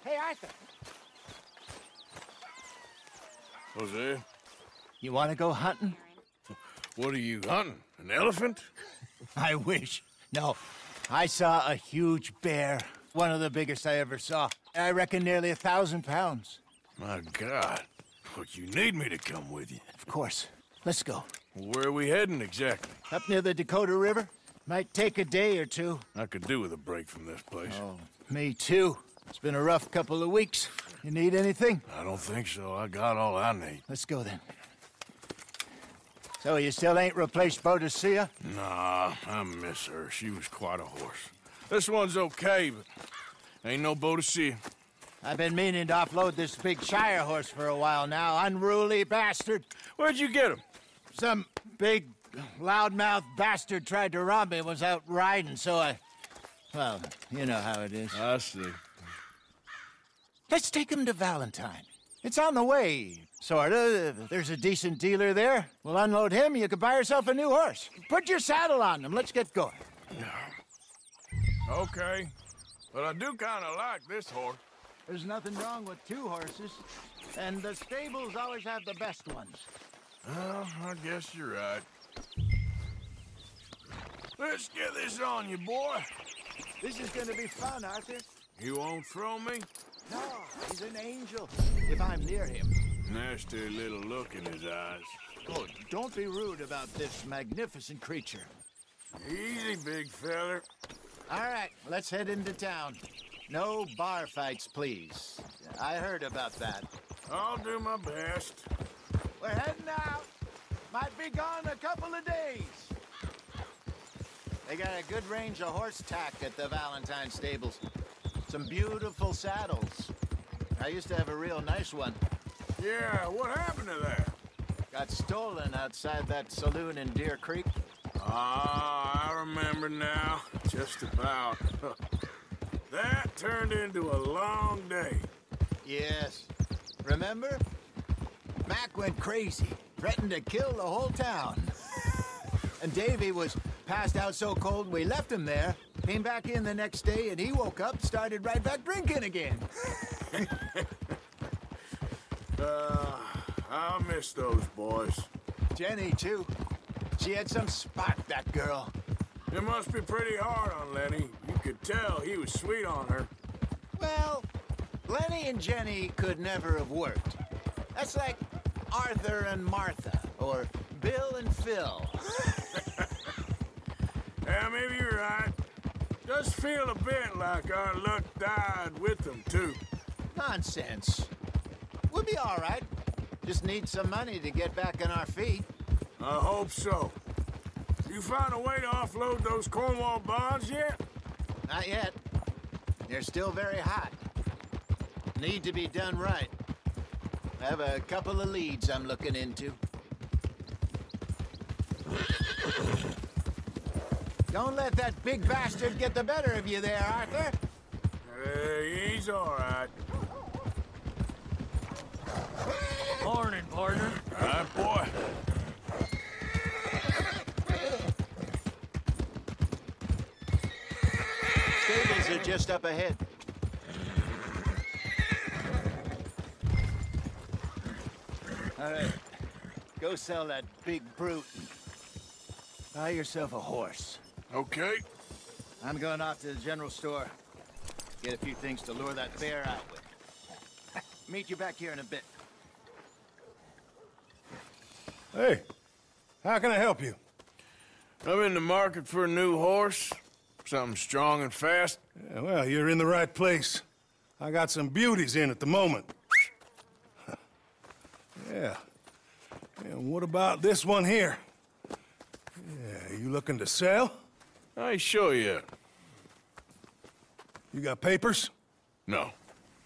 Hey, Arthur. Jose, You want to go hunting? what are you hunting? An elephant? I wish. No. I saw a huge bear. One of the biggest I ever saw. I reckon nearly 1,000 pounds. My God. But you need me to come with you. Of course. Let's go. Where are we heading exactly? Up near the Dakota River. Might take a day or two. I could do with a break from this place. Oh, me too. It's been a rough couple of weeks. You need anything? I don't think so. I got all I need. Let's go then. So you still ain't replaced Boadicea? Nah, I miss her. She was quite a horse. This one's okay, but ain't no Boadicea. I've been meaning to offload this big Shire horse for a while now. Unruly bastard. Where'd you get him? Some big, loudmouth bastard tried to rob me and was out riding, so I... Well, you know how it is. I see. Let's take him to Valentine. It's on the way, sorta. There's a decent dealer there. We'll unload him, you can buy yourself a new horse. Put your saddle on him, let's get going. Okay. But I do kind of like this horse. There's nothing wrong with two horses, and the stables always have the best ones. Well, I guess you're right. Let's get this on you, boy. This is gonna be fun, Arthur. You won't throw me? No, he's an angel, if I'm near him. Nasty little look in his eyes. Oh, don't be rude about this magnificent creature. Easy, big feller. All right, let's head into town. No bar fights, please. I heard about that. I'll do my best. We're heading out. Might be gone a couple of days. They got a good range of horse tack at the Valentine stables. Some beautiful saddles. I used to have a real nice one. Yeah, what happened to that? Got stolen outside that saloon in Deer Creek. Ah, I remember now. Just about. That turned into a long day. Yes. Remember? Mac went crazy, threatened to kill the whole town. And Davy was passed out so cold we left him there. Came back in the next day and he woke up, started right back drinking again. I'll miss those boys. Jenny, too. She had some spark, that girl. It must be pretty hard on Lenny. You could tell he was sweet on her. Well, Lenny and Jenny could never have worked. That's like Arthur and Martha, or Bill and Phil. Yeah, maybe you're right. Does feel a bit like our luck died with them, too. Nonsense. We'll be all right. Just need some money to get back on our feet. I hope so. You found a way to offload those Cornwall bonds yet? Not yet. They're still very hot. Need to be done right. I have a couple of leads I'm looking into. Don't let that big bastard get the better of you there, Arthur. He's all right. Morning, partner. All right, boy. Stables are just up ahead. All right. Go sell that big brute and buy yourself a horse. Okay. I'm going off to the general store. Get a few things to lure that bear out with. Meet you back here in a bit. Hey, how can I help you? I'm in the market for a new horse. Something strong and fast. Yeah, well, you're in the right place. I got some beauties in at the moment. Yeah. And what about this one here? Yeah, you looking to sell? I ain't sure yet. You got papers? No.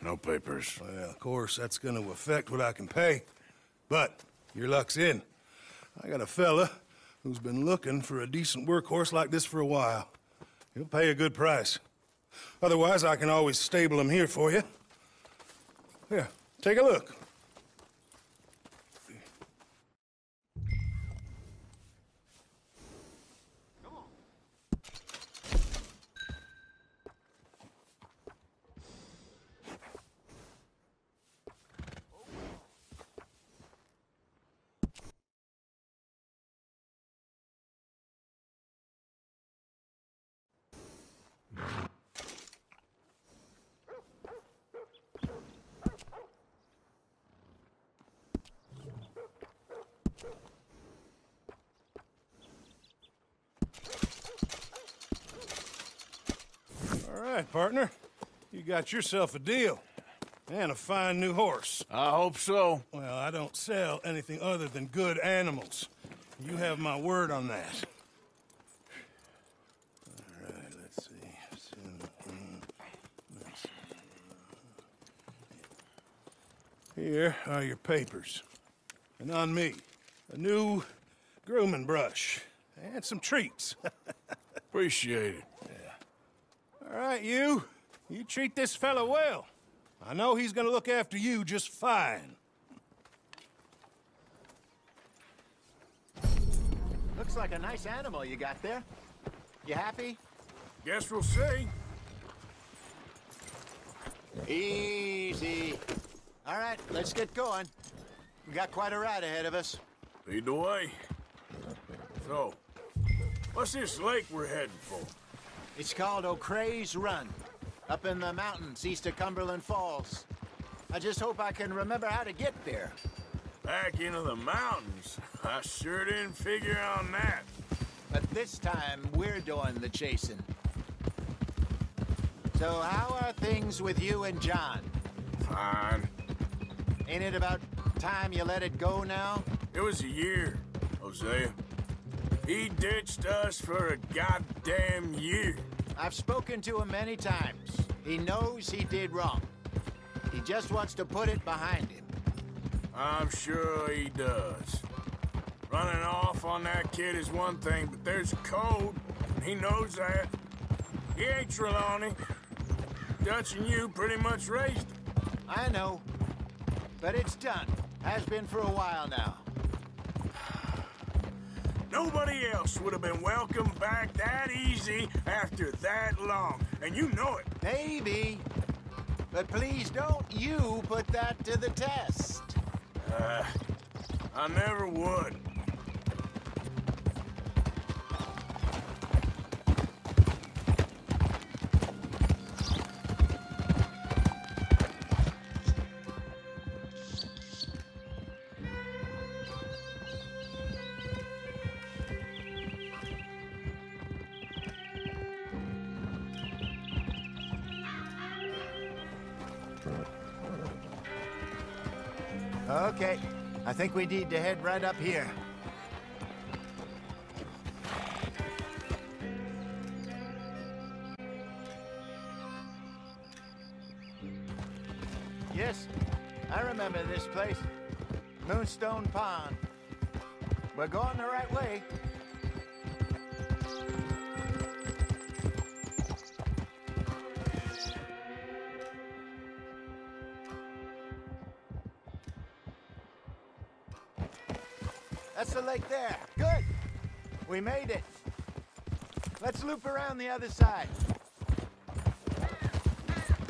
No papers. Well, of course, that's gonna affect what I can pay. But your luck's in. I got a fella who's been looking for a decent workhorse like this for a while. He'll pay a good price. Otherwise, I can always stable him here for you. Here, take a look. right, partner. You got yourself a deal. And a fine new horse. I hope so. Well, I don't sell anything other than good animals. You have my word on that. All right, let's see. Here are your papers. And on me, a new grooming brush. And some treats. Appreciate it. All right, you. You treat this fella well. I know he's gonna look after you just fine. Looks like a nice animal you got there. You happy? Guess we'll see. Easy. All right, let's get going. We got quite a ride ahead of us. Lead the way. So, what's this lake we're heading for? It's called O'Creagh's Run, up in the mountains east of Cumberland Falls. I just hope I can remember how to get there. Back into the mountains? I sure didn't figure on that. But this time, we're doing the chasing. So how are things with you and John? Fine. Ain't it about time you let it go now? It was a year, Hosea. He ditched us for a goddamn year. I've spoken to him many times. He knows he did wrong. He just wants to put it behind him. I'm sure he does. Running off on that kid is one thing, but there's a code. He knows that. He ain't Trelawney. Dutch and you pretty much raised him. I know. But it's done. Has been for a while now. Nobody else would have been welcomed back that easy after that long. And you know it. Maybe. But please don't you put that to the test. I never would. Okay. I think we need to head right up here. Yes, I remember this place. Moonstone Pond. We're going the right way. That's the lake there. Good. We made it. Let's loop around the other side.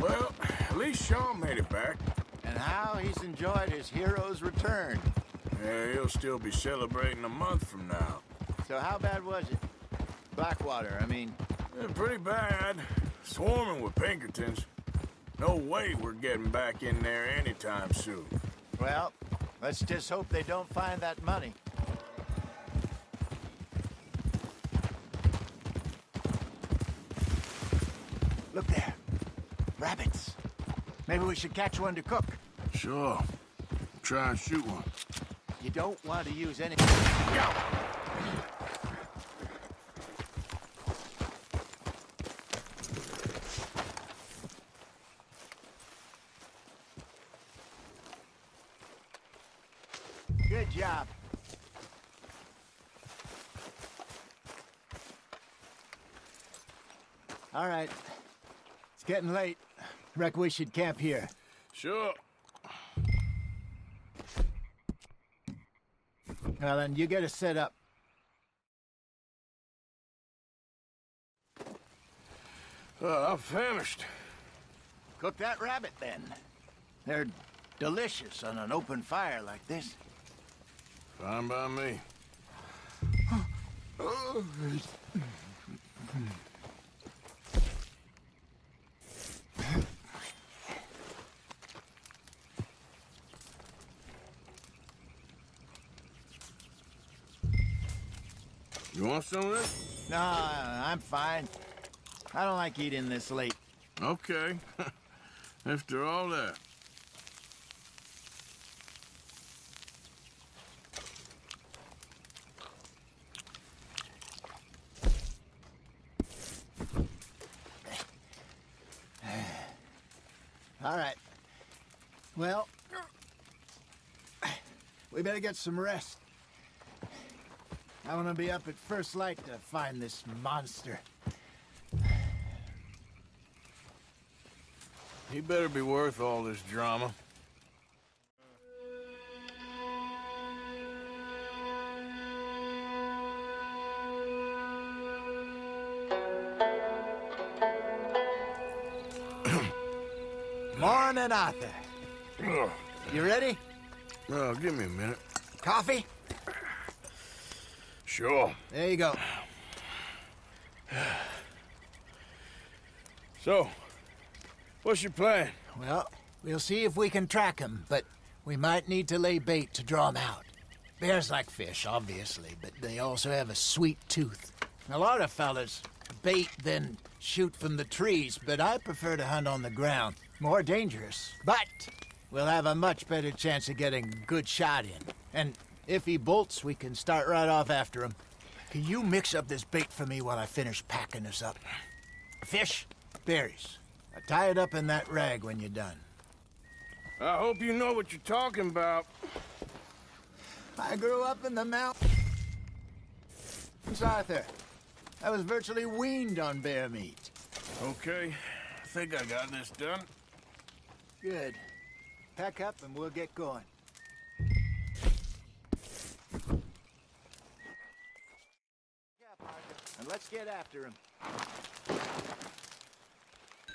Well, at least Sean made it back. And how he's enjoyed his hero's return. Yeah, he'll still be celebrating a month from now. So how bad was it? Blackwater, I mean. Yeah, pretty bad. Swarming with Pinkertons. No way we're getting back in there anytime soon. Well, let's just hope they don't find that money. Look there. Rabbits. Maybe we should catch one to cook. Sure. Try and shoot one. You don't want to use any... Go! Good job. All right. It's getting late. Reckon we should camp here. Sure. Well, then, you get us set up. I'm famished. Cook that rabbit, then. They're delicious on an open fire like this. Fine by me. You want some of this? No, I'm fine. I don't like eating this late. Okay. After all that. All right. Well, we better get some rest. I want to be up at first light to find this monster. He better be worth all this drama. Morning, Arthur. You ready? Oh, give me a minute. Coffee? Sure. There you go. So, what's your plan? Well, we'll see if we can track him, but we might need to lay bait to draw him out. Bears like fish, obviously, but they also have a sweet tooth. A lot of fellas bait, then shoot from the trees, but I prefer to hunt on the ground. More dangerous, but we'll have a much better chance of getting a good shot in. And if he bolts, we can start right off after him. Can you mix up this bait for me while I finish packing this up? Fish, berries. Tie it up in that rag when you're done. I hope you know what you're talking about. I grew up in the mountains, Arthur. I was virtually weaned on bear meat. Okay, I think I got this done. Good. Pack up and we'll get going. And let's get after him.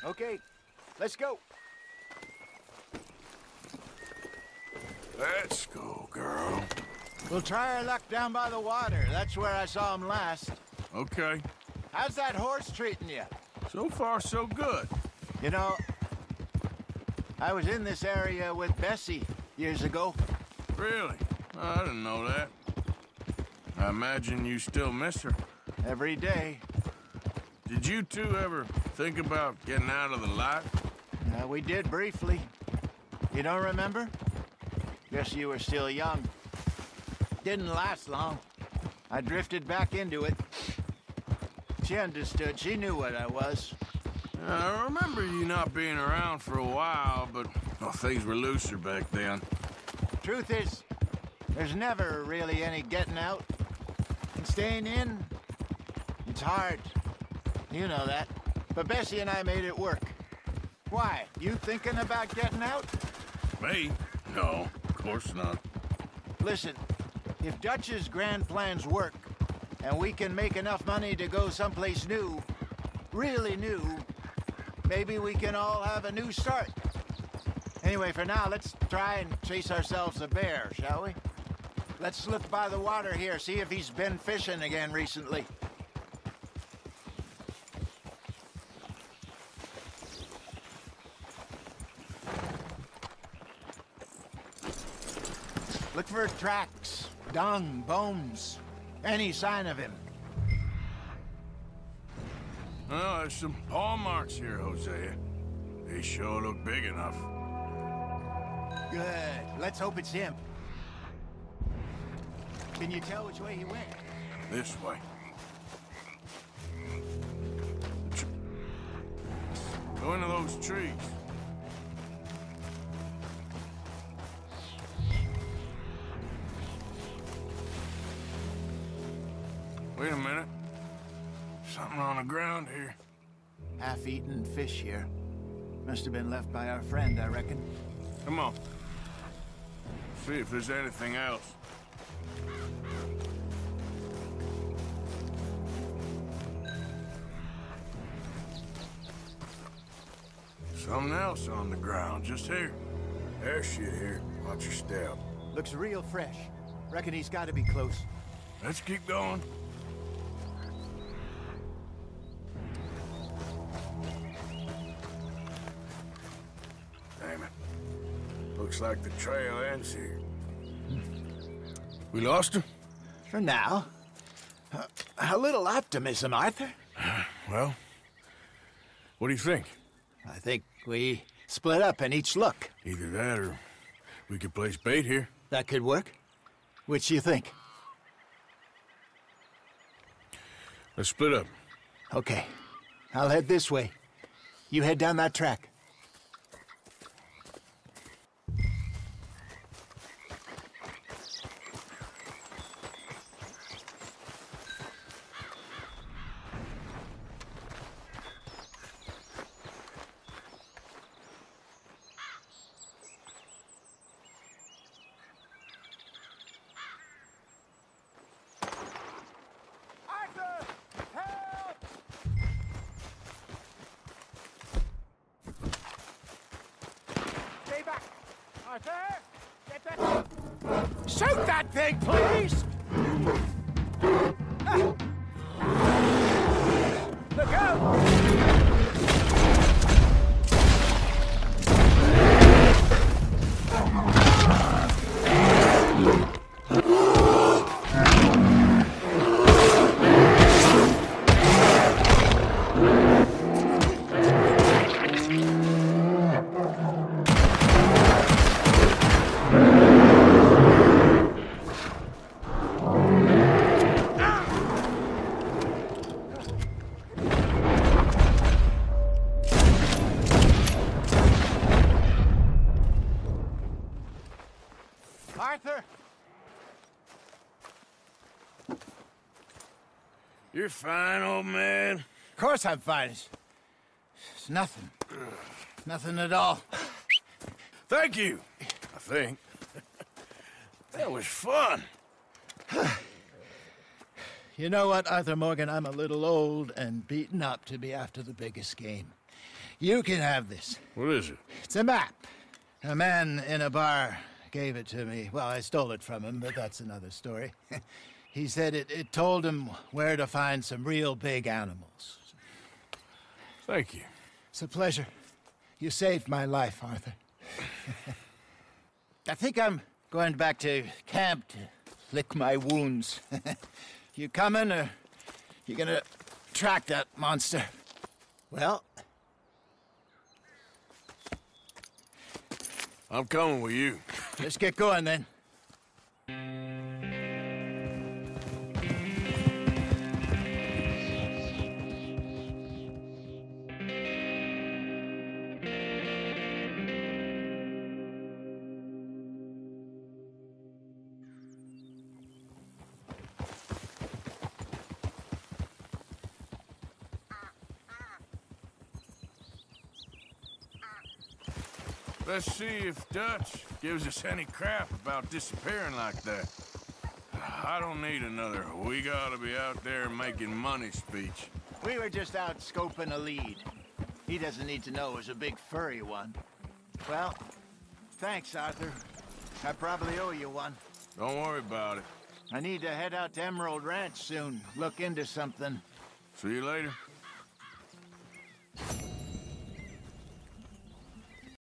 Okay, let's go. Let's go, girl. We'll try our luck down by the water. That's where I saw him last. Okay. How's that horse treating you? So far, so good. You know, I was in this area with Bessie years ago. Really? I didn't know that. I imagine you still miss her. Every day. Did you two ever think about getting out of the life? We did briefly. You don't remember? Guess you were still young. Didn't last long. I drifted back into it. She understood. She knew what I was. I remember you not being around for a while, but things were looser back then. Truth is, there's never really any getting out. And staying in, it's hard. You know that. But Bessie and I made it work. Why? You thinking about getting out? Me? No, of course not. Listen, if Dutch's grand plans work, and we can make enough money to go someplace new, really new, maybe we can all have a new start. Anyway, for now, let's try and chase ourselves a bear, shall we? Let's slip by the water here, see if he's been fishing again recently. Look for tracks, dung, bones, any sign of him. Oh, there's some paw marks here, Hosea. They sure look big enough. Good. Let's hope it's him. Can you tell which way he went? This way. Go into those trees. Wait a minute. Something on the ground here. Half-eaten fish here. Must have been left by our friend, I reckon. Come on. See if there's anything else. Something else on the ground, just here. There's shit here. Watch your step. Looks real fresh. Reckon he's got to be close. Let's keep going. Damn it. Looks like the trail ends here. We lost him? For now. A little optimism, Arthur. Well, what do you think? I think we split up and each look. Either that or we could place bait here. That could work. Which do you think? Let's split up. Okay. I'll head this way. You head down that track. Shoot that thing, please! Look out! Arthur! You're fine, old man. Of course I'm fine. It's nothing. Nothing at all. Thank you, I think. That was fun. You know what, Arthur Morgan? I'm a little old and beaten up to be after the biggest game. You can have this. What is it? It's a map. A man in a bar gave it to me. Well, I stole it from him, but that's another story. He said it told him where to find some real big animals. Thank you. It's a pleasure. You saved my life, Arthur. I think I'm going back to camp to lick my wounds. You coming, or you gonna track that monster? Well, I'm coming with you. let's get going then. Let's see if Dutch gives us any crap about disappearing like that. I don't need another "we gotta be out there making money" speech. We were just out scoping a lead. He doesn't need to know it was a big furry one. Well, thanks, Arthur. I probably owe you one. Don't worry about it. I need to head out to Emerald Ranch soon. Look into something. See you later.